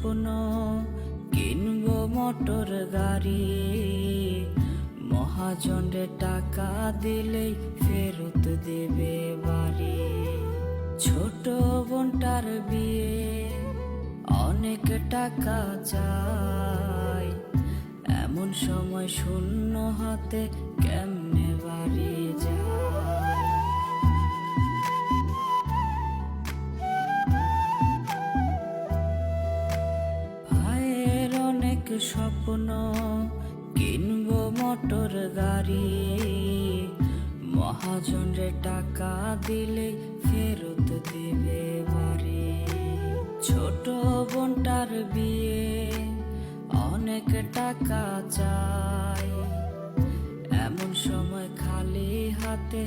স্বপ্ন, কিনবো মোটর গাড়ি, মহাজনের টাকা দিলেই ফেরত দেবে বাড়ি। ছোট বোনটার বিয়ে, অনেক টাকা চাই, এমন সময় শূন্য হাতে কেমনে বাড়ি যায়। ভাইয়ের অনেক স্বপ্ন, কিনবো মোটর গাড়ি, মহাজনের টাকা দিলে ফেরত দেবে বাড়ি। ছোট বোনটার বিয়ে, অনেক টাকা চাই, এমন সময় খালি হাতে